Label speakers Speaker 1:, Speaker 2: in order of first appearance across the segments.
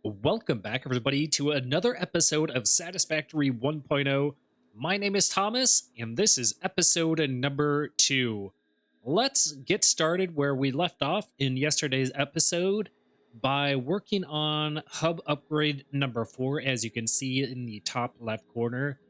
Speaker 1: Welcome back, everybody, to another episode of Satisfactory 1.0. My name is Thomas, and this is episode number 2. Let's get started where we left off in yesterday's episode by working on hub upgrade number 4, as you can see in the top left corner.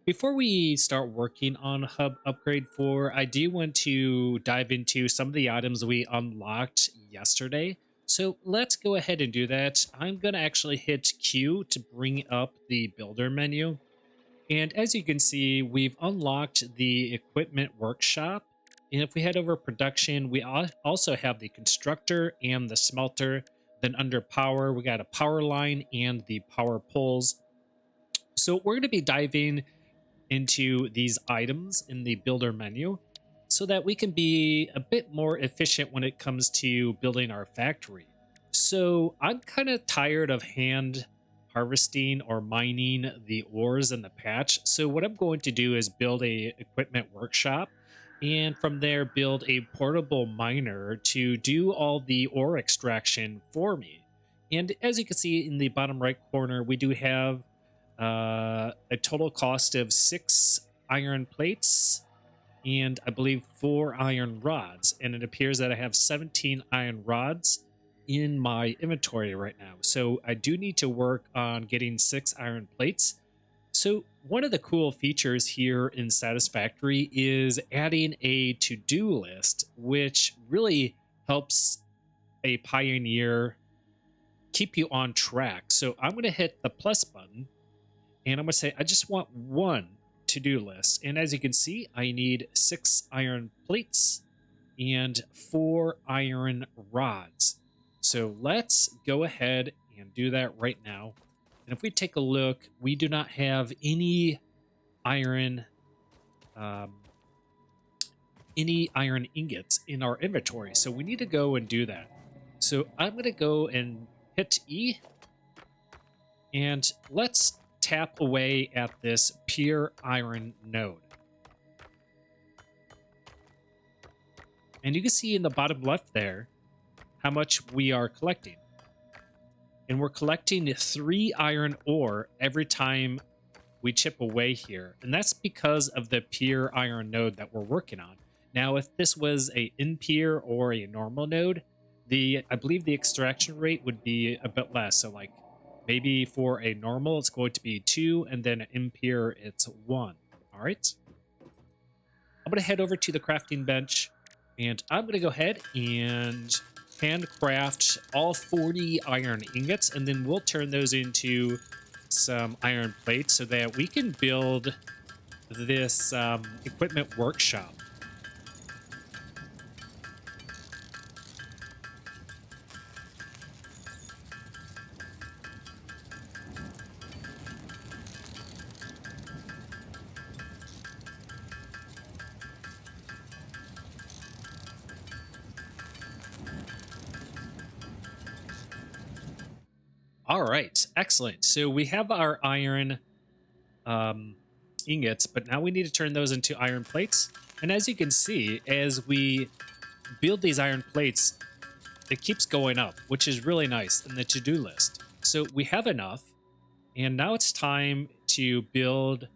Speaker 1: Before we start working on hub upgrade 4, I do want to dive into some of the items we unlocked yesterday. So let's go ahead and do that. I'm going to actually hit Q to bring up the builder menu. And as you can see, we've unlocked the equipment workshop. And if we head over production, we also have the constructor and the smelter. Then under power, we got a power line and the power poles. So we're going to be diving into these items in the builder menu so that we can be a bit more efficient when it comes to building our factory. So I'm kind of tired of hand harvesting or mining the ores in the patch. So what I'm going to do is build a equipment workshop and from there build a portable miner to do all the ore extraction for me. And as you can see in the bottom right corner, we do have a total cost of 6 iron plates and I believe 4 iron rods. And it appears that I have 17 iron rods in my inventory right now. So I do need to work on getting 6 iron plates. So one of the cool features here in Satisfactory is adding a to-do list, which really helps a pioneer keep you on track. So I'm going to hit the plus button and I'm going to say, I just want one to-do list. And as you can see, I need 6 iron plates and 4 iron rods. So let's go ahead and do that right now. And if we take a look, we do not have any iron ingots in our inventory. So we need to go and do that. So I'm going to go and hit E. And let's tap away at this pure iron node. And you can see in the bottom left there how much we are collecting. And we're collecting 3 iron ore every time we chip away here. And that's because of the pure iron node that we're working on. Now, if this was a impure or a normal node, I believe the extraction rate would be a bit less. So like maybe for a normal, it's going to be 2, and then an impure, it's 1. All right. I'm going to head over to the crafting bench, and I'm going to go ahead and handcraft all 40 iron ingots, and then we'll turn those into some iron plates so that we can build this equipment workshop. All right, excellent. So we have our iron ingots, but now we need to turn those into iron plates. And as you can see, as we build these iron plates, it keeps going up, which is really nice in the to-do list. So we have enough, and now it's time to build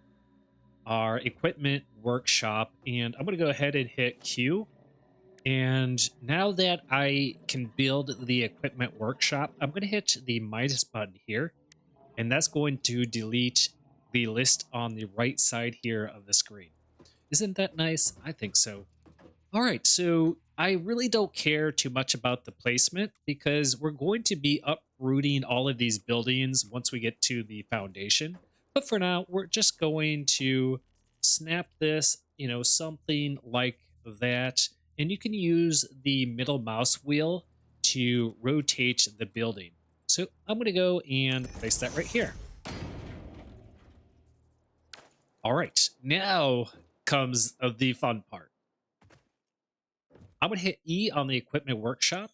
Speaker 1: our equipment workshop. And I'm going to go ahead and hit Q. And now that I can build the equipment workshop, I'm going to hit the minus button here, and that's going to delete the list on the right side here of the screen. Isn't that nice? I think so. All right, so I really don't care too much about the placement because we're going to be uprooting all of these buildings once we get to the foundation. But for now, we're just going to snap this, something like that. And you can use the middle mouse wheel to rotate the building. So I'm going to go and place that right here. All right, now comes the fun part. I'm going to hit E on the equipment workshop.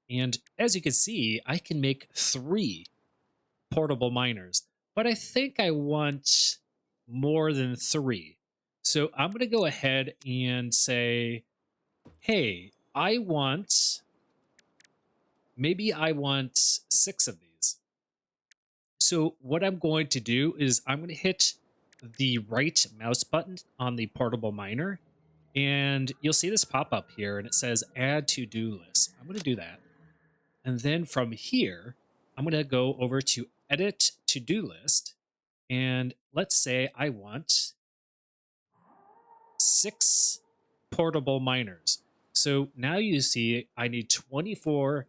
Speaker 1: And as you can see, I can make 3 portable miners. But I think I want more than 3. So I'm going to go ahead and say, hey, maybe I want 6 of these. So what I'm going to do is I'm going to hit the right mouse button on the portable miner, and you'll see this pop up here and it says add to-do list. I'm going to do that. And then from here, I'm going to go over to edit to-do list. And let's say I want 6 portable miners. So now you see I need 24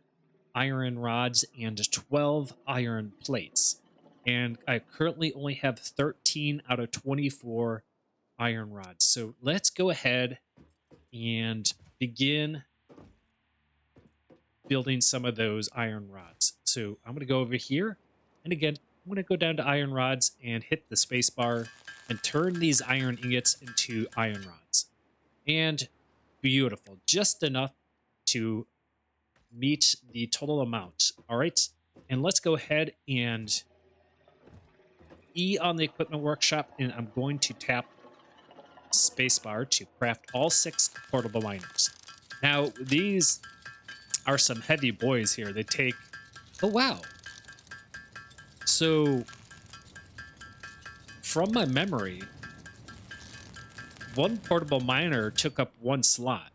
Speaker 1: iron rods and 12 iron plates. And I currently only have 13 out of 24 iron rods. So let's go ahead and begin building some of those iron rods. So I'm going to go over here. And again, I'm going to go down to iron rods and hit the space bar and turn these iron ingots into iron rods. And beautiful, just enough to meet the total amount. All right. And let's go ahead and E on the equipment workshop. And I'm going to tap spacebar to craft all 6 portable miners. Now, these are some heavy boys here. They take, oh, wow. So from my memory, one portable miner took up 1 slot.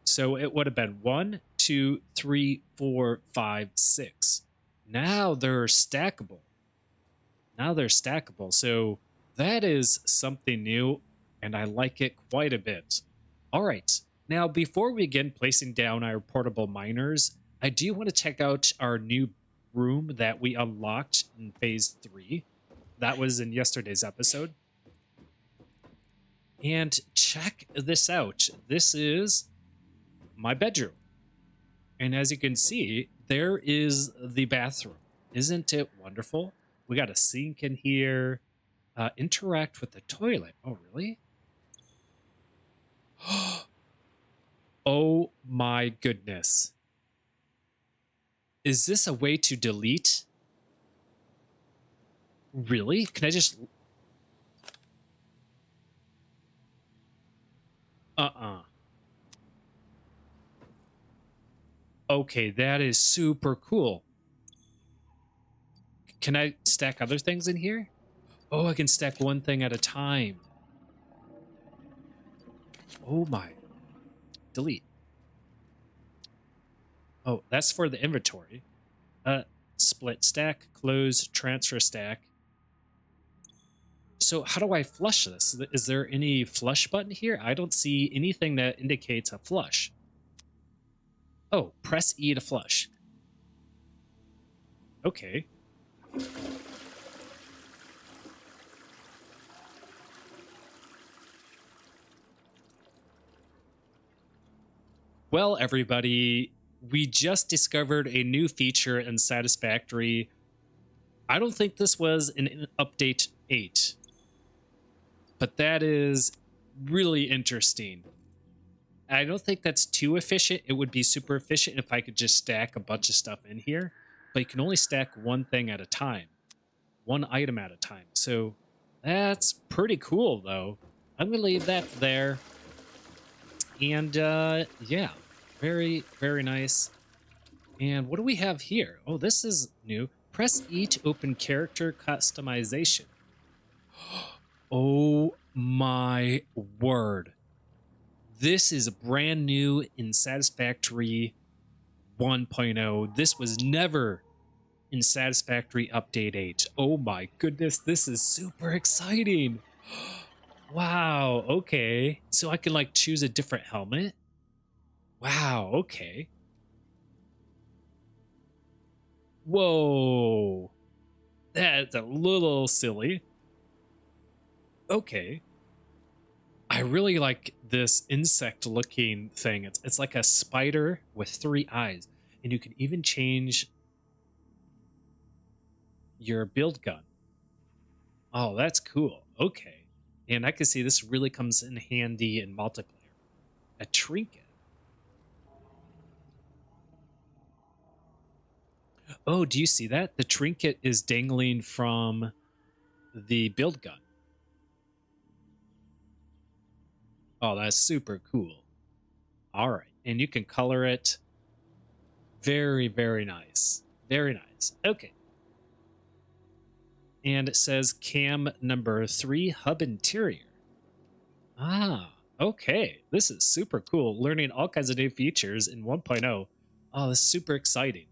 Speaker 1: So it would have been 1, 2, 3, 4, 5, 6. Now they're stackable. So that is something new, and I like it quite a bit. All right. Now, before we begin placing down our portable miners, I do want to check out our new room that we unlocked in phase 3. That was in yesterday's episode. And check this out. This is my bedroom. And as you can see, there is the bathroom. Isn't it wonderful? We got a sink in here. Interact with the toilet. Oh, really? Oh my goodness. Is this a way to delete? Really? Can I just... Okay, that is super cool. Can I stack other things in here? Oh, I can stack one thing at a time. Oh my. Delete. Oh, that's for the inventory. Split stack, close, transfer stack. So how do I flush this? Is there any flush button here? I don't see anything that indicates a flush. Oh, press E to flush. Okay. Well, everybody, we just discovered a new feature in Satisfactory. I don't think this was in update 8, but that is really interesting. I don't think that's too efficient. It would be super efficient if I could just stack a bunch of stuff in here, but you can only stack one thing at a time, one item at a time. So that's pretty cool, though. I'm going to leave that there. And yeah, very, very nice. And what do we have here? Oh, this is new. Press E to open character customization. Oh my word. This is brand new in Satisfactory 1.0. This was never in Satisfactory Update 8. Oh my goodness, this is super exciting. Wow, okay. So I can like choose a different helmet. Wow, okay. Whoa. That's a little silly. Okay. I really like this insect looking thing. It's like a spider with 3 eyes. And you can even change your build gun. Oh, that's cool. Okay. And I can see this really comes in handy in multiplayer. A trinket. Oh, do you see that? The trinket is dangling from the build gun. Oh, that's super cool. All right. And you can color it. Very, very nice. Very nice. Okay. And it says cam number 3 hub interior. Ah, okay. This is super cool. Learning all kinds of new features in 1.0. Oh, this is super exciting.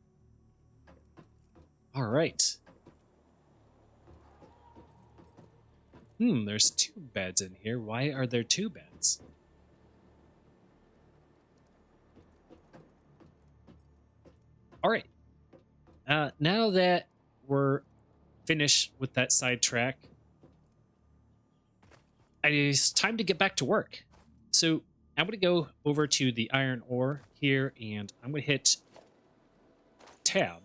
Speaker 1: All right. There's 2 beds in here. Why are there 2 beds? All right. Now that we're finished with that sidetrack, it's time to get back to work. So I'm going to go over to the iron ore here, and I'm going to hit tab.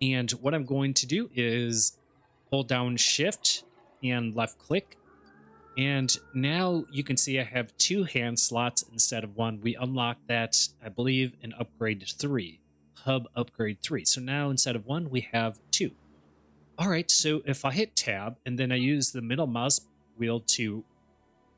Speaker 1: And what I'm going to do is hold down shift and left click. And now you can see I have 2 hand slots instead of 1. We unlocked that, I believe, in upgrade 3, hub upgrade 3. So now instead of 1, we have 2. All right, so if I hit tab and then I use the middle mouse wheel to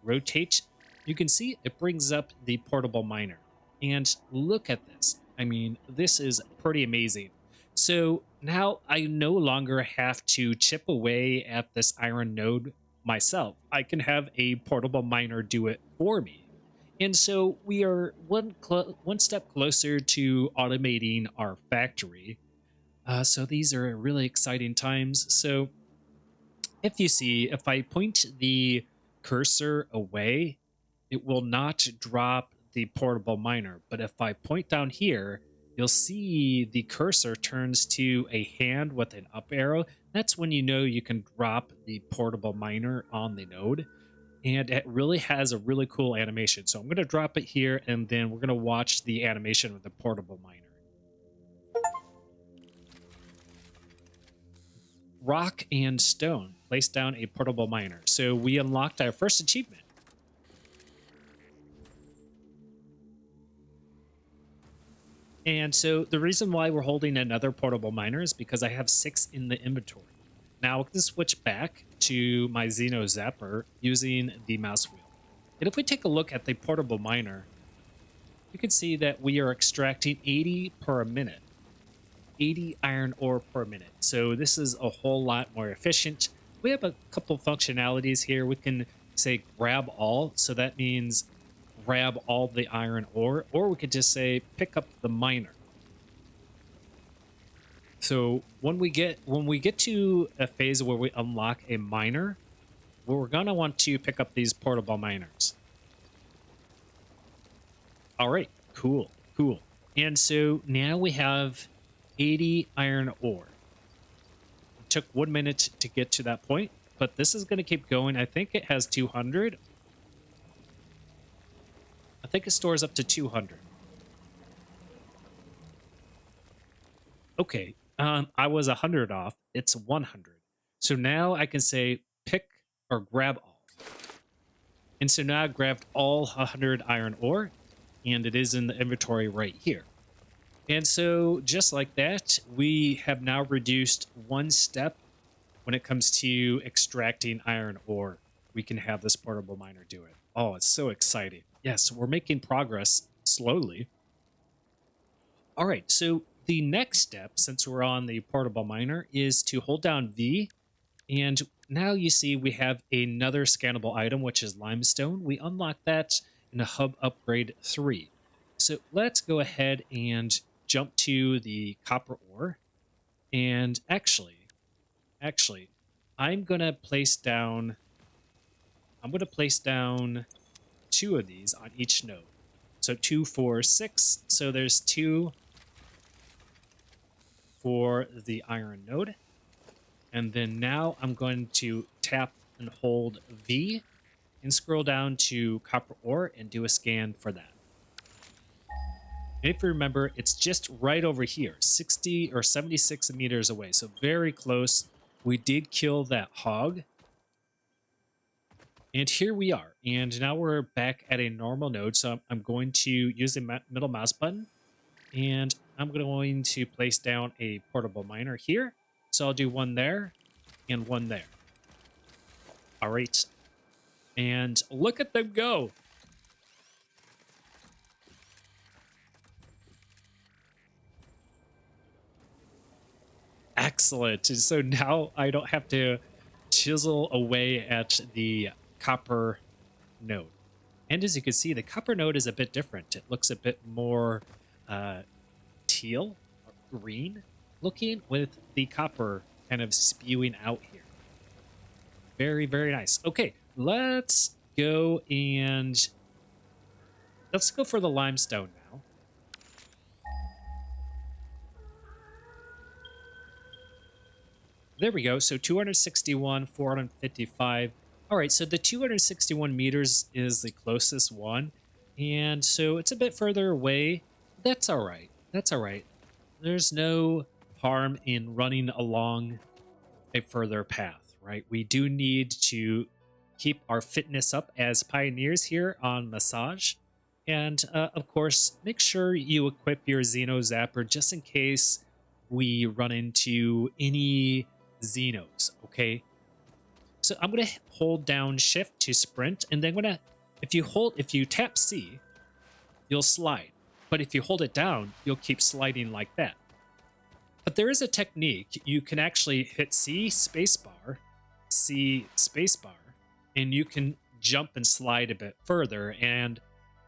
Speaker 1: rotate, you can see it brings up the portable miner. And look at this. I mean, this is pretty amazing. So now I no longer have to chip away at this iron node myself. I can have a portable miner do it for me. And so we are one step closer to automating our factory. So these are really exciting times. So if I point the cursor away, it will not drop the portable miner. But if I point down here, you'll see the cursor turns to a hand with an up arrow. That's when you know you can drop the portable miner on the node. And it really has a really cool animation. So I'm going to drop it here, and then we're going to watch the animation of the portable miner. Rock and stone. Place down a portable miner. So we unlocked our first achievement. And so the reason why we're holding another portable miner is because I have 6 in the inventory. Now I can switch back to my Xeno Zapper using the mouse wheel. And if we take a look at the portable miner, you can see that we are extracting 80 per minute. 80 iron ore per minute. So this is a whole lot more efficient. We have a couple functionalities here. We can say grab all. So that means grab all the iron ore, or we could just say pick up the miner. So when we get to a phase where we unlock a miner, we're gonna want to pick up these portable miners. All right, cool. And so now we have 80 iron ore. It took 1 minute to get to that point, but this is going to keep going. I think it has 200. I think it stores up to 200. Okay, I was 100 off. It's 100. So now I can say pick or grab all. And so now I grabbed all 100 iron ore, and it is in the inventory right here. And so just like that, we have now reduced 1 step when it comes to extracting iron ore. We can have this portable miner do it. Oh, it's so exciting. Yes, we're making progress slowly. All right, so the next step, since we're on the portable miner, is to hold down V. And now you see we have another scannable item, which is limestone. We unlock that in a hub upgrade 3. So let's go ahead and jump to the copper ore. And actually, I'm going to place down 2 of these on each node. So 2, 4, 6. So there's 2 for the iron node. And then now I'm going to tap and hold V and scroll down to copper ore and do a scan for that. And if you remember, it's just right over here, 60 or 76 meters away. So very close. We did kill that hog. And here we are. And now we're back at a normal node. So I'm going to use the middle mouse button. And I'm going to place down a portable miner here. So I'll do 1 there and 1 there. All right. And look at them go. Excellent. And so now I don't have to chisel away at the copper node. And as you can see, the copper node is a bit different. It looks a bit more uh, teal or green looking with the copper kind of spewing out here. Very, very nice. Okay, let's go for the limestone now. There we go. So 261, 455. All right, so the 261 meters is the closest one. And so it's a bit further away. That's all right. That's all right. There's no harm in running along a further path, right? We do need to keep our fitness up as pioneers here on Massage. And of course, make sure you equip your Xeno Zapper just in case we run into any Xenos, okay? So I'm gonna hold down shift to sprint, and then if you tap C, you'll slide. But if you hold it down, you'll keep sliding like that. But there is a technique. You can actually hit C spacebar, and you can jump and slide a bit further, and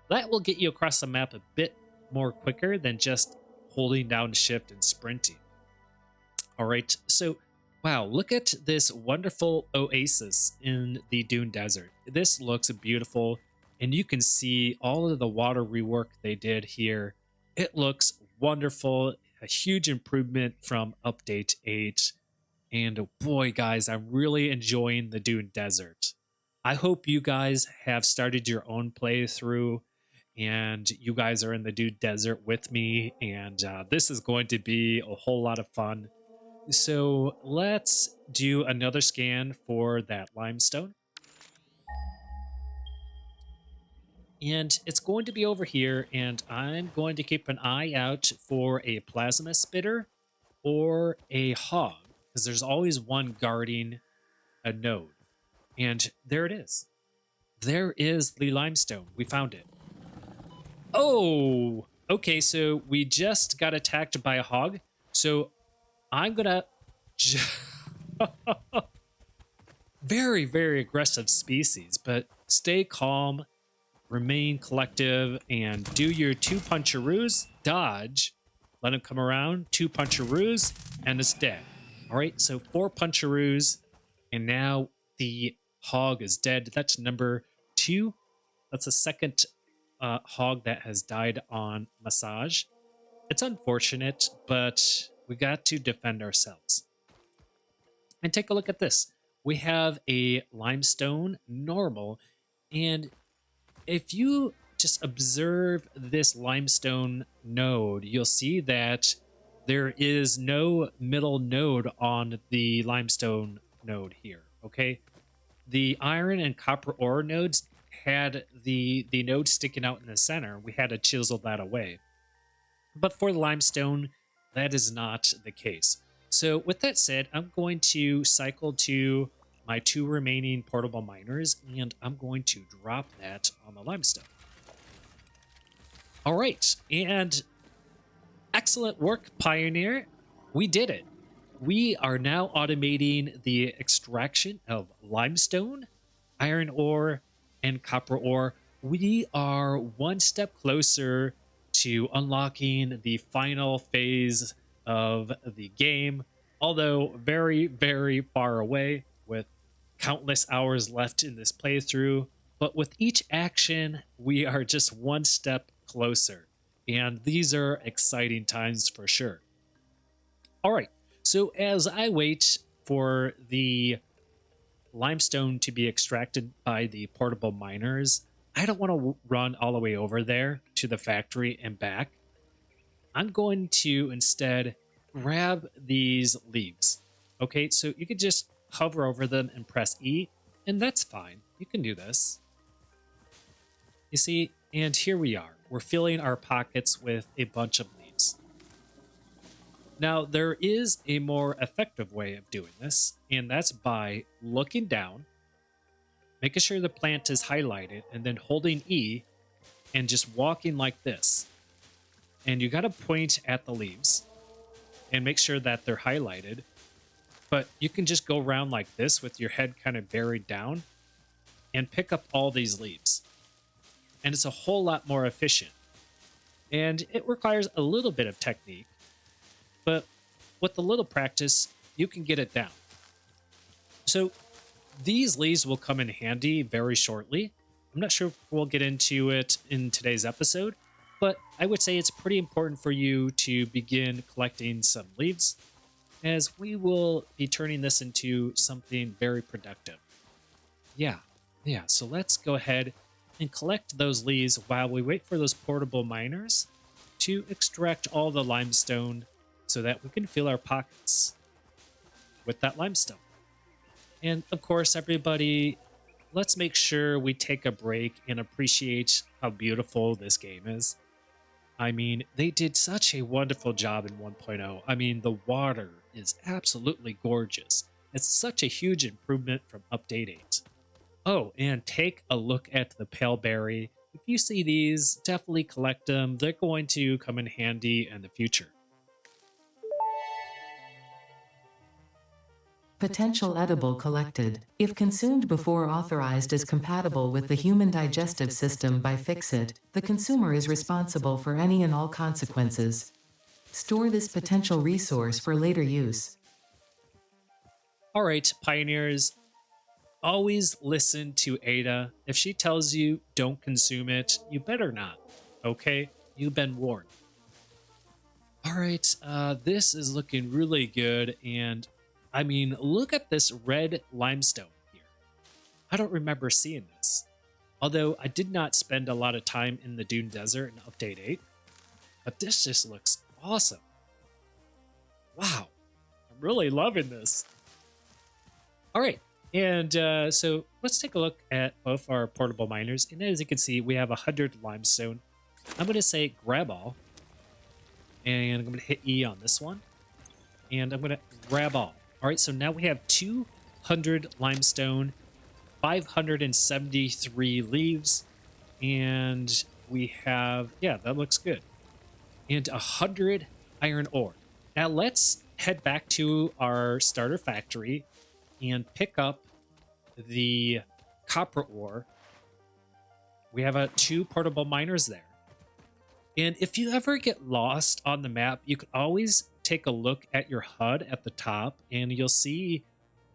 Speaker 1: that will get you across the map a bit more quicker than just holding down shift and sprinting. All right, so wow, look at this wonderful oasis in the Dune Desert. This looks beautiful, and you can see all of the water rework they did here. It looks wonderful, a huge improvement from Update 8. And boy, guys, I'm really enjoying the Dune Desert. I hope you guys have started your own playthrough and you guys are in the Dune Desert with me. And this is going to be a whole lot of fun. So let's do another scan for that limestone. And it's going to be over here, and I'm going to keep an eye out for a plasma spitter or a hog, because there's always one guarding a node. And there it is. There is the limestone. We found it. Oh, okay, so we just got attacked by a hog. So I'm gonna very, very aggressive species, but stay calm, remain collective, and do your two puncheroos, dodge, let him come around, two puncheroos, and it's dead. All right, so 4 puncheroos, and now the hog is dead. That's number 2. That's the second hog that has died on Massage. It's unfortunate, but we got to defend ourselves. And take a look at this. We have a limestone normal, and if you just observe this limestone node, you'll see that there is no middle node on the limestone node here, okay? The iron and copper ore nodes had the node sticking out in the center. We had to chisel that away. But for the limestone, that is not the case. So with that said, I'm going to cycle to my 2 remaining portable miners, and I'm going to drop that on the limestone. All right, and excellent work, Pioneer. We did it. We are now automating the extraction of limestone, iron ore, and copper ore. We are one step closer to unlocking the final phase of the game, although very, very far away, with countless hours left in this playthrough. But with each action, we are just one step closer, and these are exciting times for sure. All right, so as I wait for the limestone to be extracted by the portable miners, I don't want to run all the way over there to the factory and back. I'm going to instead grab these leaves. Okay, so you could just hover over them and press E, and that's fine. You can do this. You see, and here we are. We're filling our pockets with a bunch of leaves. Now, there is a more effective way of doing this, and that's by looking down, making sure the plant is highlighted, and then holding E and just walking like this. And you got to point at the leaves and make sure that they're highlighted. But you can just go around like this with your head kind of buried down and pick up all these leaves. And it's a whole lot more efficient. And it requires a little bit of technique, but with a little practice, you can get it down. So these leaves will come in handy very shortly. I'm not sure if we'll get into it in today's episode, but I would say it's pretty important for you to begin collecting some leaves, as we will be turning this into something very productive. Yeah, so let's go ahead and collect those leaves while we wait for those portable miners to extract all the limestone so that we can fill our pockets with that limestone. And of course, everybody, let's make sure we take a break and appreciate how beautiful this game is. I mean, they did such a wonderful job in 1.0. I mean, the water is absolutely gorgeous. It's such a huge improvement from Update 8. Oh, and take a look at the pale berry. If you see these, definitely collect them. They're going to come in handy in the future.
Speaker 2: Potential edible collected. If consumed before authorized as compatible with the human digestive system by Fixit, the consumer is responsible for any and all consequences. Store this potential resource for later use.
Speaker 1: All right, pioneers, always listen to Ada. If she tells you don't consume it, you better not. Okay? You've been warned. All right, this is looking really good. And I mean, look at this red limestone here. I don't remember seeing this. Although I did not spend a lot of time in the Dune Desert in Update 8. But this just looks awesome. Wow. I'm really loving this. All right. And so let's take a look at both our portable miners. And as you can see, we have 100 limestone. I'm going to say grab all. And I'm going to hit E on this one. And I'm going to grab all. All right, so now we have 200 limestone, 573 leaves, and we have, yeah, that looks good. And 100 iron ore. Now let's head back to our starter factory and pick up the copper ore. We have 2 portable miners there. And if you ever get lost on the map, you can always take a look at your HUD at the top and you'll see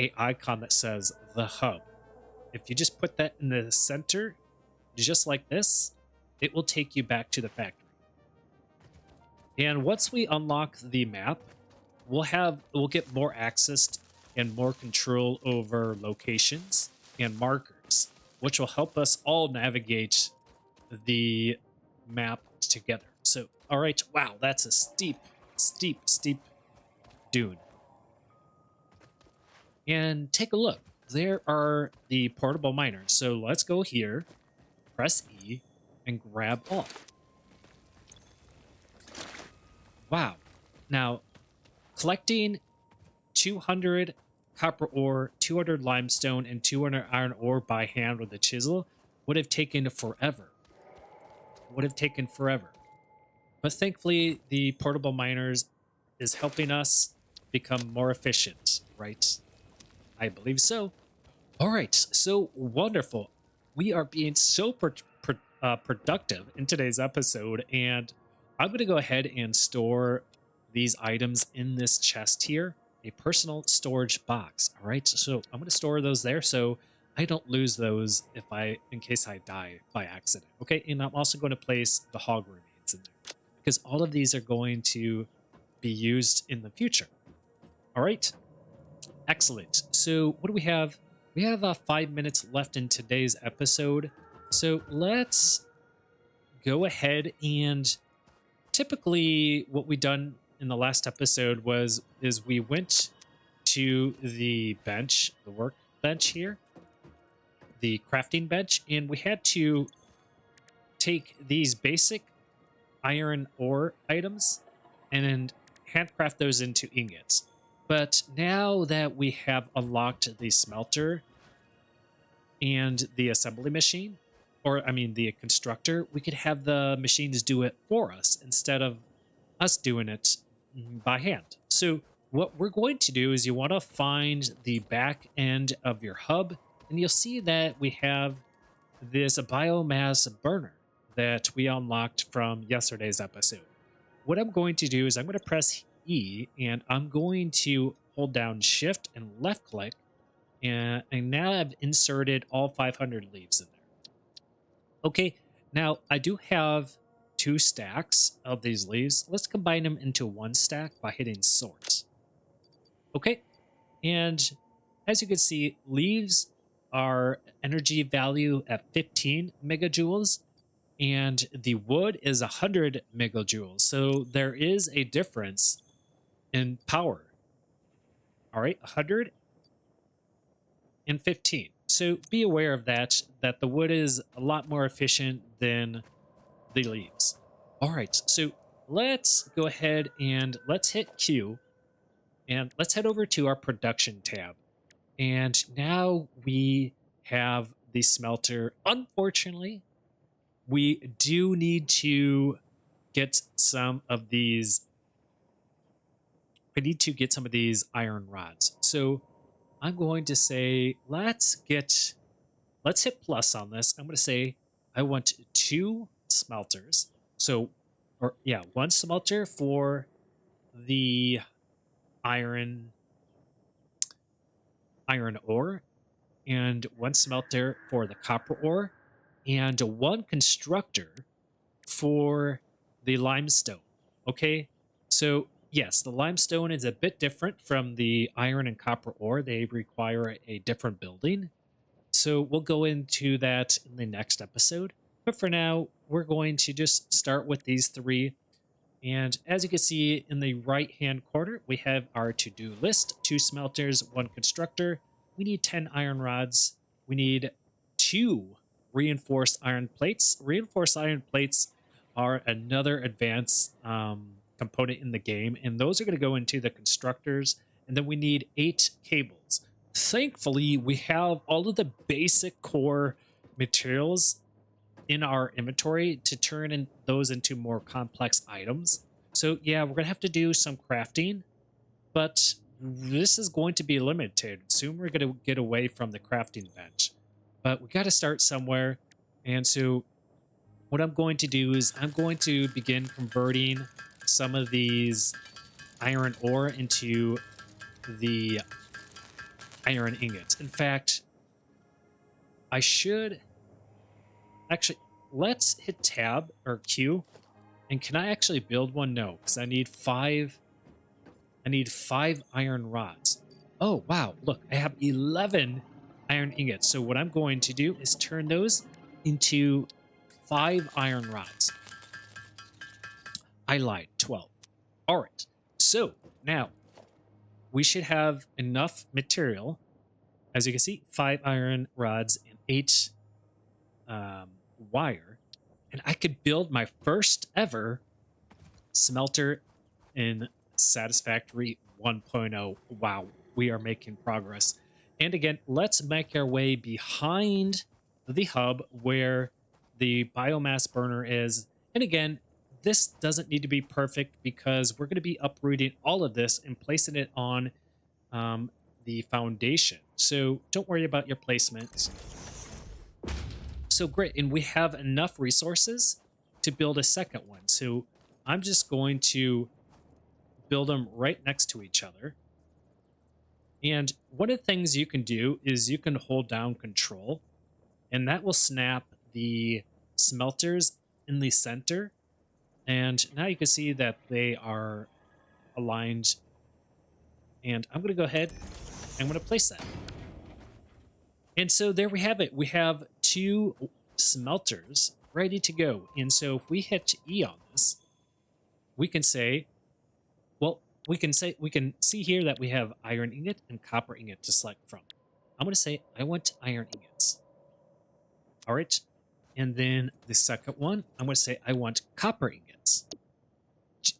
Speaker 1: a icon that says the hub. If you just put that in the center, just like this, it will take you back to the factory. And once we unlock the map, we'll get more access and more control over locations and markers, which will help us all navigate the map together. So, all right, wow, that's a steep dune. And take a look. There are the portable miners. So let's go here, press E, and grab all. Wow. Now, collecting 200 copper ore, 200 limestone, and 200 iron ore by hand with a chisel would have taken forever. But thankfully, the portable miners is helping us become more efficient, right? I believe so. All right, so wonderful. We are being so productive in today's episode, and I'm going to go ahead and store these items in this chest here, a personal storage box. All right, so I'm going to store those there so I don't lose those in case I die by accident. Okay, and I'm also going to place the hog remains in there because all of these are going to be used in the future. All right, excellent. So what do we have? We have 5 minutes left in today's episode. So let's go ahead and typically what we done in the last episode is we went to the bench, the workbench here, the crafting bench, and we had to take these basic iron ore items and then handcraft those into ingots. But now that we have unlocked the smelter and the assembly machine, or I mean the constructor, we could have the machines do it for us instead of us doing it by hand. So what we're going to do is you want to find the back end of your hub, and you'll see that we have this biomass burner that we unlocked from yesterday's episode. What I'm going to do is I'm going to press E and I'm going to hold down shift and left click, and now I've inserted all 500 leaves in there. Okay, now I do have two stacks of these leaves. Let's combine them into one stack by hitting sort. Okay, and as you can see, leaves are energy value at 15 megajoules, and the wood is 100 megajoules. So there is a difference in power. All right, 100 and 15. So be aware of that the wood is a lot more efficient than the leaves. All right, so let's go ahead and let's hit Q, and let's head over to our production tab. And now we have the smelter. Unfortunately, we do need to get some of these. We need to get some of these iron rods. So I'm going to say, let's hit plus on this. I'm going to say I want 2 smelters. So, or yeah, 1 smelter for the iron ore, and 1 smelter for the copper ore, and 1 constructor for the limestone. Okay, so yes, the limestone is a bit different from the iron and copper ore. They require a different building. So we'll go into that in the next episode. But for now, we're going to just start with these 3. And as you can see in the right hand corner, we have our to-do list: 2 smelters, 1 constructor. We need 10 iron rods. We need 2 reinforced iron plates. Reinforced iron plates are another advanced component in the game, and those are going to go into the constructors. And then we need 8 cables. Thankfully, we have all of the basic core materials in our inventory to turn those into more complex items. So yeah, we're gonna have to do some crafting, but this is going to be limited. Soon we're gonna get away from the crafting bench, but we got to start somewhere. And so what I'm going to do is I'm going to begin converting some of these iron ore into the iron ingots. In fact, I should actually, let's hit tab or Q. And can I actually build one? No, because I need 5 iron rods. Oh wow, look, I have 11 iron ingots. So what I'm going to do is turn those into 5 iron rods. I lied, 12. All right, so now we should have enough material. As you can see, 5 iron rods and 8 wire, and I could build my first ever smelter in Satisfactory 1.0. Wow, we are making progress. And again, let's make our way behind the hub where the biomass burner is. And again, this doesn't need to be perfect because we're going to be uprooting all of this and placing it on the foundation. So don't worry about your placement. So great, and we have enough resources to build a second one. So I'm just going to build them right next to each other. And one of the things you can do is you can hold down control, and that will snap the smelters in the center. And now you can see that they are aligned. And I'm going to go ahead and I'm going to place that. And so there we have it. We have 2 smelters ready to go. And so if we hit E on this, we can say, well, we can see here that we have iron ingot and copper ingot to select from. I'm going to say I want iron ingots. All right. And then the second one, I'm going to say I want copper ingots.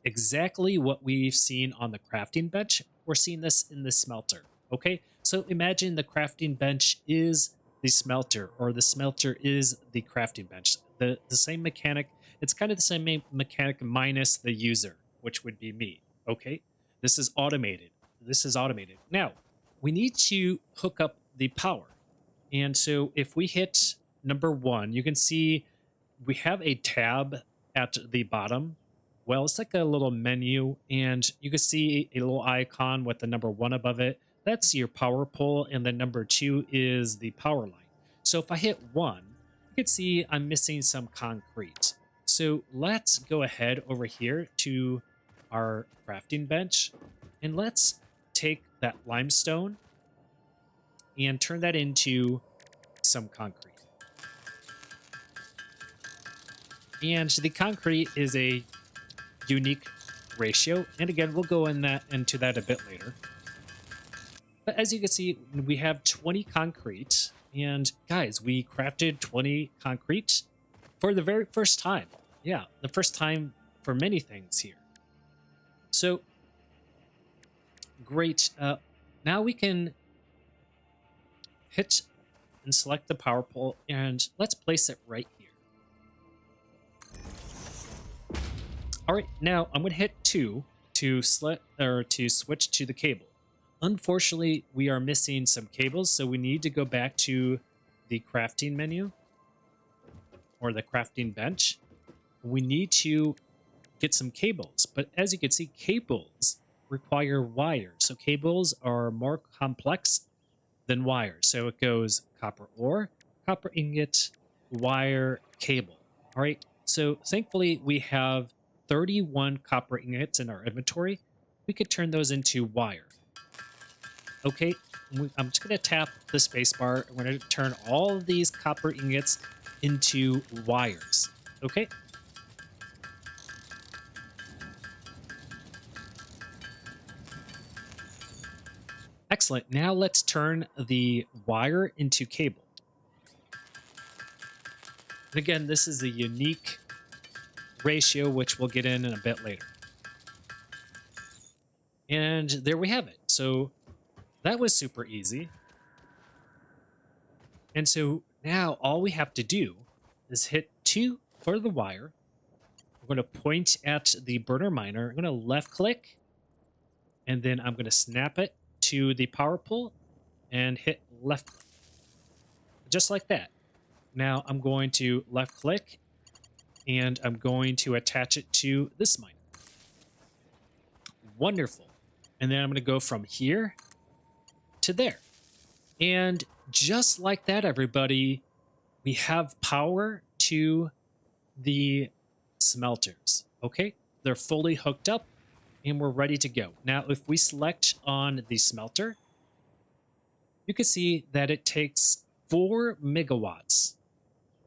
Speaker 1: Exactly what we've seen on the crafting bench. We're seeing this in the smelter. Okay. So imagine the crafting bench is the smelter, or the smelter is the crafting bench. The same mechanic. It's kind of the same mechanic minus the user, which would be me. Okay. This is automated. this is automated. Now, we need to hook up the power. And so if we hit number 1, you can see we have a tab at the bottom. Well, it's like a little menu, and you can see a little icon with the number 1 above it. That's your power pole, and then number 2 is the power line. So if I hit 1, you can see I'm missing some concrete. So let's go ahead over here to our crafting bench, and let's take that limestone and turn that into some concrete. And the concrete is a unique ratio, and again, we'll go into that a bit later. But as you can see, we have 20 concrete, and guys, we crafted 20 concrete for the very first time. Yeah, the first time for many things here. So great. Now we can hit and select the power pole, and let's place it right here. All right, now I'm going to hit 2 to switch to the cable. Unfortunately, we are missing some cables, so we need to go back to the crafting menu or the crafting bench. We need to get some cables, but as you can see, cables require wire. So cables are more complex than wire. So it goes copper ore, copper ingot, wire, cable. All right, so thankfully we have 31 copper ingots in our inventory. We could turn those into wire. Okay, I'm just going to tap the spacebar. I'm going to turn all of these copper ingots into wires. Okay. Excellent. Now let's turn the wire into cable. And again, this is a unique ratio, which we'll get in a bit later. And there we have it. So that was super easy. And so now all we have to do is hit 2 for the wire. We're going to point at the burner miner. I'm going to left click, and then I'm going to snap it to the power pole and hit left click. Just like that. Now I'm going to left click, and I'm going to attach it to this miner. Wonderful. And then I'm going to go from here to there. And just like that, everybody, we have power to the smelters. Okay, they're fully hooked up and we're ready to go. Now, if we select on the smelter, you can see that it takes 4 megawatts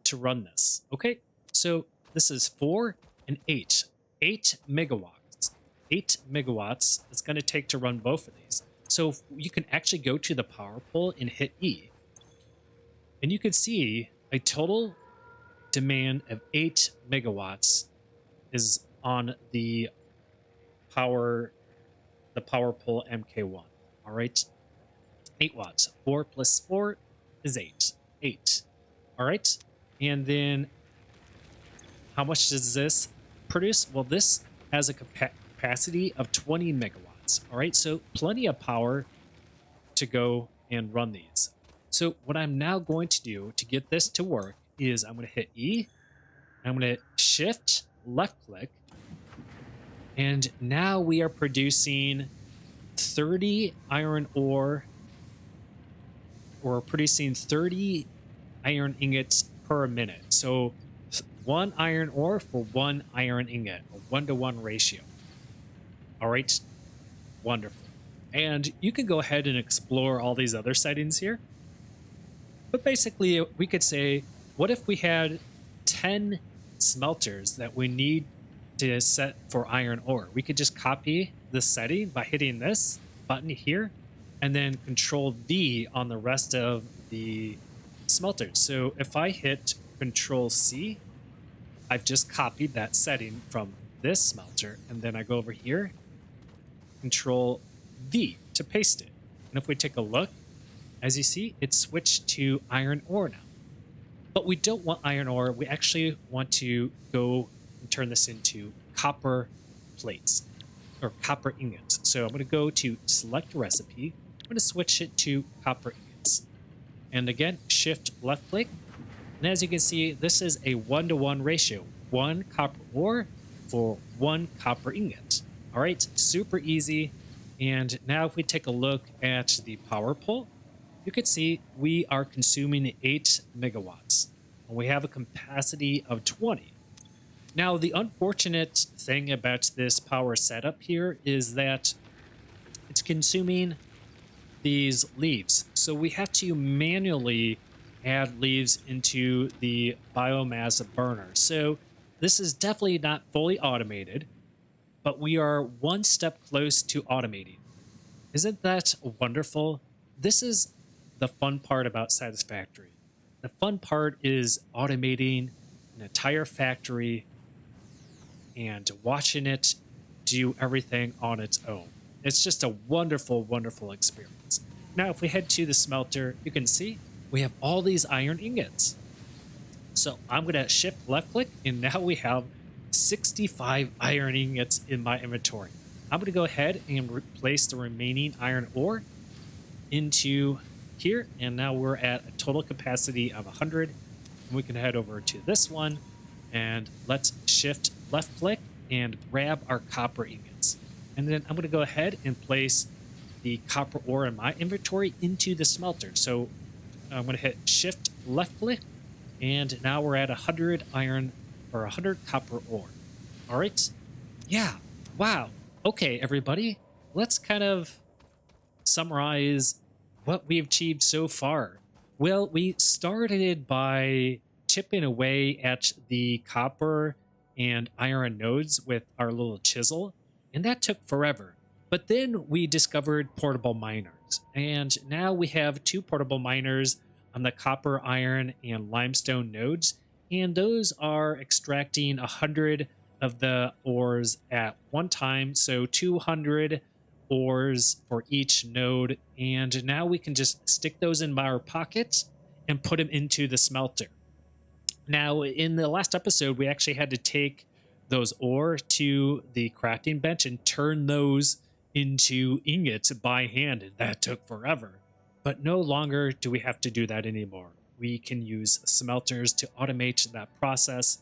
Speaker 1: to run this. Okay, so this is 4 and 8. 8 megawatts. 8 megawatts it's going to take to run both of these. So you can actually go to the power pole and hit E. And you can see a total demand of 8 megawatts is on the power pole MK1. All right. 8 watts. 4 plus 4 is 8. 8. All right. And then how much does this produce? Well, this has a capacity of 20 megawatts. All right, so plenty of power to go and run these. So what I'm now going to do to get this to work is I'm going to hit E. I'm going to shift left click. And now we are producing 30 iron ore, or producing 30 iron ingots per minute. So 1 iron ore for 1 iron ingot, a 1-to-1 ratio. All right, wonderful. And you can go ahead and explore all these other settings here. But basically, we could say, what if we had 10 smelters that we need to set for iron ore? We could just copy the setting by hitting this button here, and then Control V on the rest of the smelters. So if I hit Control C, I've just copied that setting from this smelter, and then I go over here, Control V to paste it. And if we take a look, as you see, it's switched to iron ore now. But we don't want iron ore. We actually want to go and turn this into copper plates. or copper ingots. So I'm going to go to select recipe. I'm going to switch it to copper ingots. And again, shift left click. And as you can see, this is a 1-to-1 ratio, one copper ore for one copper ingot. All right, super easy. And now if we take a look at the power pole, you can see we are consuming 8 megawatts and we have a capacity of 20. Now, the unfortunate thing about this power setup here is that it's consuming these leaves. So we have to manually add leaves into the biomass burner. So this is definitely not fully automated, but we are one step close to automating. Isn't that wonderful? This is the fun part about Satisfactory. The fun part is automating an entire factory and watching it do everything on its own. It's just a wonderful, wonderful experience. Now, if we head to the smelter, you can see we have all these iron ingots. So I'm going to shift left click, and now we have 65 iron ingots in my inventory. I'm going to go ahead and replace the remaining iron ore into here. And now we're at a total capacity of 100. And we can head over to this one and let's shift left click and grab our copper ingots. And then I'm going to go ahead and place the copper ore in my inventory into the smelter. So I'm going to hit shift left click, and now we're at 100 iron or 100 copper ore. All right. Yeah. Wow. Okay, everybody. Let's kind of summarize what we've achieved so far. Well, we started by chipping away at the copper and iron nodes with our little chisel, and that took forever. But then we discovered portable miners, and now we have 2 portable miners on the copper, iron, and limestone nodes, and those are extracting 100 of the ores at one time, so 200 ores for each node. And now we can just stick those in our pockets and put them into the smelter. Now, in the last episode, we actually had to take those ore to the crafting bench and turn those into ingots by hand, and that took forever. But no longer do we have to do that anymore. We can use smelters to automate that process.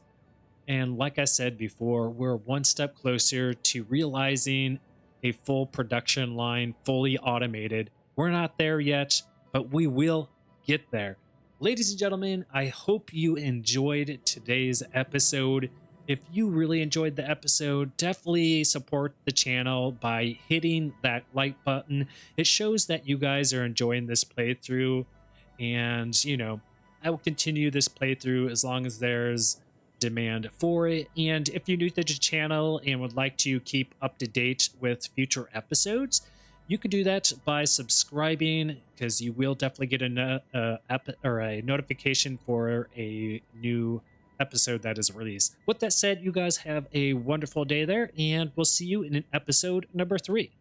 Speaker 1: And like I said before, we're one step closer to realizing a full production line, fully automated. We're not there yet, but we will get there. Ladies and gentlemen, I hope you enjoyed today's episode. If you really enjoyed the episode, definitely support the channel by hitting that like button. It shows that you guys are enjoying this playthrough. And, I will continue this playthrough as long as there's demand for it. And if you're new to the channel and would like to keep up to date with future episodes, you can do that by subscribing, because you will definitely get a notification for a new episode that is released. With that said, you guys have a wonderful day there, and we'll see you in episode number 3.